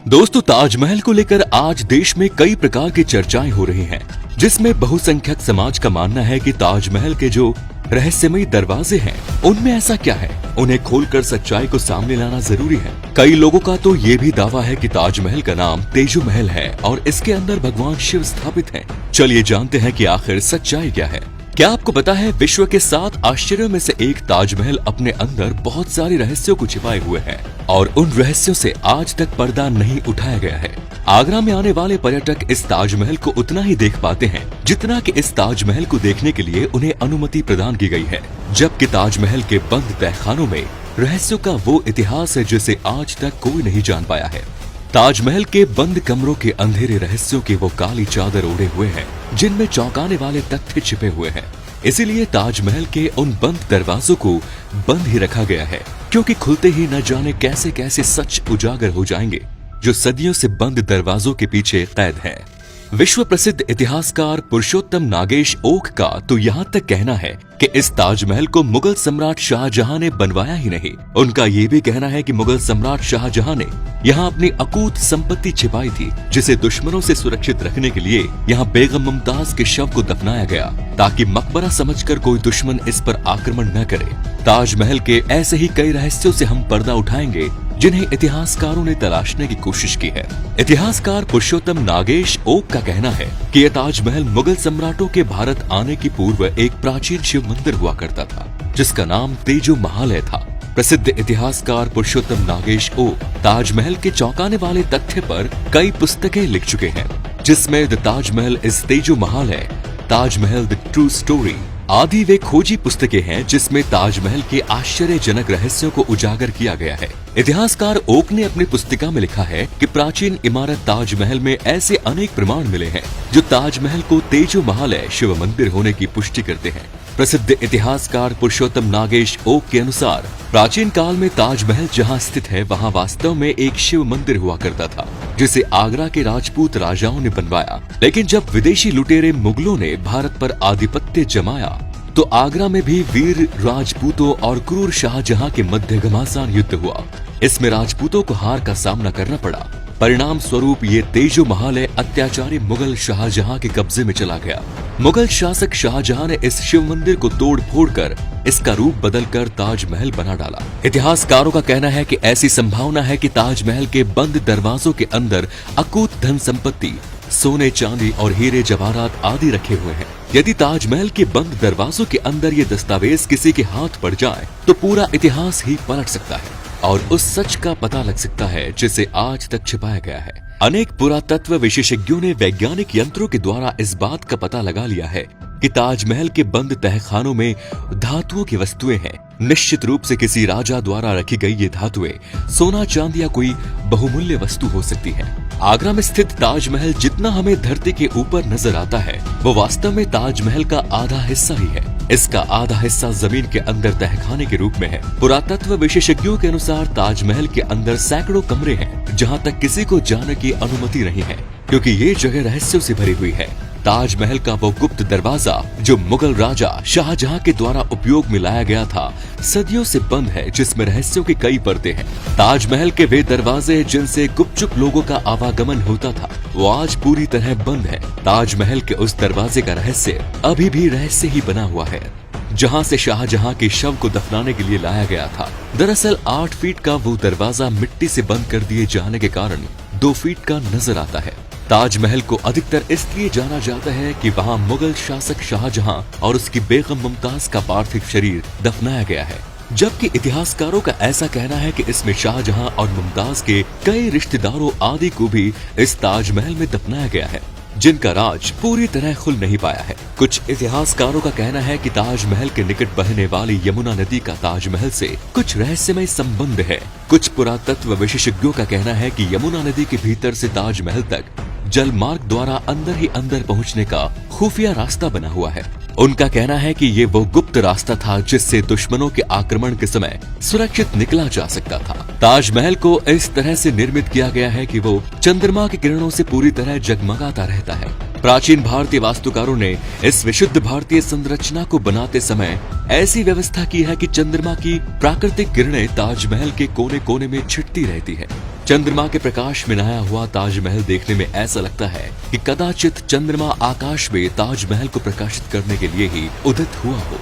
दोस्तों, ताजमहल को लेकर आज देश में कई प्रकार की चर्चाएं हो रही हैं, जिसमें बहुसंख्यक समाज का मानना है कि ताजमहल के जो रहस्यमयी दरवाजे हैं, उनमें ऐसा क्या है, उन्हें खोलकर सच्चाई को सामने लाना जरूरी है। कई लोगों का तो ये भी दावा है कि ताजमहल का नाम तेजो महल है और इसके अंदर भगवान शिव स्थापित हैं। चलिए जानते हैं कि आखिर सच्चाई क्या है। क्या आपको पता है, विश्व के 7 आश्चर्यों में से एक ताजमहल अपने अंदर बहुत सारे रहस्यों को छिपाए हुए है और उन रहस्यों से आज तक पर्दा नहीं उठाया गया है। आगरा में आने वाले पर्यटक इस ताजमहल को उतना ही देख पाते हैं जितना कि इस ताजमहल को देखने के लिए उन्हें अनुमति प्रदान की गई है, जबकि ताजमहल के बंद तहखानों में रहस्यों का वो इतिहास है जिसे आज तक कोई नहीं जान पाया है। ताजमहल के बंद कमरों के अंधेरे रहस्यों की वो काली चादर ओढ़े हुए हैं जिनमें चौंकाने वाले तथ्य छिपे हुए हैं। इसीलिए ताजमहल के उन बंद दरवाजों को बंद ही रखा गया है, क्योंकि खुलते ही न जाने कैसे कैसे सच उजागर हो जाएंगे जो सदियों से बंद दरवाजों के पीछे कैद है। विश्व प्रसिद्ध इतिहासकार पुरुषोत्तम नागेश ओक का तो यहाँ तक कहना है कि इस ताजमहल को मुगल सम्राट शाहजहां ने बनवाया ही नहीं। उनका ये भी कहना है कि मुगल सम्राट शाहजहां ने यहाँ अपनी अकूत संपत्ति छिपाई थी, जिसे दुश्मनों से सुरक्षित रखने के लिए यहाँ बेगम मुमताज के शव को दफनाया गया, ताकि मकबरा समझकर कोई दुश्मन इस पर आक्रमण न करे। ताजमहल के ऐसे ही कई रहस्यों से हम पर्दा उठाएंगे जिन्हें इतिहासकारों ने तलाशने की कोशिश की है। इतिहासकार पुरुषोत्तम नागेश ओक का कहना है कि यह ताजमहल मुगल सम्राटों के भारत आने की पूर्व एक प्राचीन शिव मंदिर हुआ करता था, जिसका नाम तेजो महालय था। प्रसिद्ध इतिहासकार पुरुषोत्तम नागेश ओक ताजमहल के चौंकाने वाले तथ्य पर कई पुस्तकें लिख चुके हैं, जिसमें द ताजमहल इज तेजो Mahalaya, Taj Mahal the true story आदि वे खोजी पुस्तकें हैं जिसमें ताजमहल के आश्चर्यजनक रहस्यों को उजागर किया गया है। इतिहासकार ओक ने अपनी पुस्तिका में लिखा है कि प्राचीन इमारत ताजमहल में ऐसे अनेक प्रमाण मिले हैं जो ताजमहल को तेजो महालय शिव मंदिर होने की पुष्टि करते हैं। प्रसिद्ध इतिहासकार पुरुषोत्तम नागेश ओक के अनुसार प्राचीन काल में ताजमहल जहां स्थित है वहां वास्तव में एक शिव मंदिर हुआ करता था, जिसे आगरा के राजपूत राजाओं ने बनवाया। लेकिन जब विदेशी लुटेरे मुगलों ने भारत पर आधिपत्य जमाया तो आगरा में भी वीर राजपूतों और क्रूर शाहजहां के मध्य घमासान युद्ध हुआ। इसमें राजपूतों को हार का सामना करना पड़ा। परिणाम स्वरूप ये तेजो महालय अत्याचारी मुगल शाहजहां के कब्जे में चला गया। मुगल शासक शाहजहां ने इस शिव मंदिर को तोड़ फोड़ कर इसका रूप बदलकर ताजमहल बना डाला। इतिहासकारों का कहना है कि ऐसी संभावना है कि ताजमहल के बंद दरवाजों के अंदर अकूत धन संपत्ति, सोने चांदी और हीरे जवाहरात आदि रखे हुए हैं। यदि ताजमहल के बंद दरवाजों के अंदर ये दस्तावेज किसी के हाथ पड़ जाए तो पूरा इतिहास ही पलट सकता है और उस सच का पता लग सकता है जिसे आज तक छिपाया गया है। अनेक पुरातत्व विशेषज्ञों ने वैज्ञानिक यंत्रों के द्वारा इस बात का पता लगा लिया है कि ताजमहल के बंद तहखानों में धातुओं की वस्तुएं हैं। निश्चित रूप से किसी राजा द्वारा रखी गई ये धातुएं सोना चांदी या कोई बहुमूल्य वस्तु हो सकती है। आगरा में स्थित ताजमहल जितना हमें धरती के ऊपर नजर आता है, वो वास्तव में ताजमहल का आधा हिस्सा ही है। इसका आधा हिस्सा जमीन के अंदर तहखाने के रूप में है। पुरातत्व विशेषज्ञों के अनुसार ताजमहल के अंदर सैकड़ों कमरे हैं जहाँ तक किसी को जाने की अनुमति नहीं है, क्योंकि ये जगह रहस्यों से भरी हुई है। ताजमहल का वो गुप्त दरवाजा जो मुगल राजा शाहजहां के द्वारा उपयोग में लाया गया था, सदियों से बंद है, जिसमें रहस्यों के कई परतें हैं। ताजमहल के वे दरवाजे जिनसे गुपचुप लोगों का आवागमन होता था, वो आज पूरी तरह बंद है। ताजमहल के उस दरवाजे का रहस्य अभी भी रहस्य ही बना हुआ है, जहां से शाहजहां के शव को दफनाने के लिए लाया गया था। दरअसल 8 फीट का वो दरवाजा मिट्टी से बंद कर दिए जाने के कारण 2 फीट का नजर आता है। ताजमहल को अधिकतर इसलिए जाना जाता है कि वहां मुगल शासक शाहजहां और उसकी बेगम मुमताज का पार्थिव शरीर दफनाया गया है, जबकि इतिहासकारों का ऐसा कहना है कि इसमें शाहजहां और मुमताज के कई रिश्तेदारों आदि को भी इस ताजमहल में दफनाया गया है, जिनका राज पूरी तरह खुल नहीं पाया है। कुछ इतिहासकारों का कहना है कि ताजमहल के निकट बहने वाली यमुना नदी का ताजमहल से कुछ रहस्यमय संबंध है। कुछ पुरातत्व विशेषज्ञों का कहना है कि यमुना नदी के भीतर से ताजमहल तक जल मार्ग द्वारा अंदर ही अंदर पहुंचने का खुफिया रास्ता बना हुआ है। उनका कहना है कि ये वो गुप्त रास्ता था जिससे दुश्मनों के आक्रमण के समय सुरक्षित निकला जा सकता था। ताजमहल को इस तरह से निर्मित किया गया है कि वो चंद्रमा की किरणों से पूरी तरह जगमगाता रहता है। प्राचीन भारतीय वास्तुकारों ने इस विशुद्ध भारतीय संरचना को बनाते समय ऐसी व्यवस्था की है कि चंद्रमा की प्राकृतिक किरणें ताजमहल के कोने कोने में छिटती रहती है, चंद्रमा के प्रकाश में नहाया हुआ ताजमहल देखने में ऐसा लगता है कि कदाचित चंद्रमा आकाश में ताजमहल को प्रकाशित करने के लिए ही उदित हुआ हो।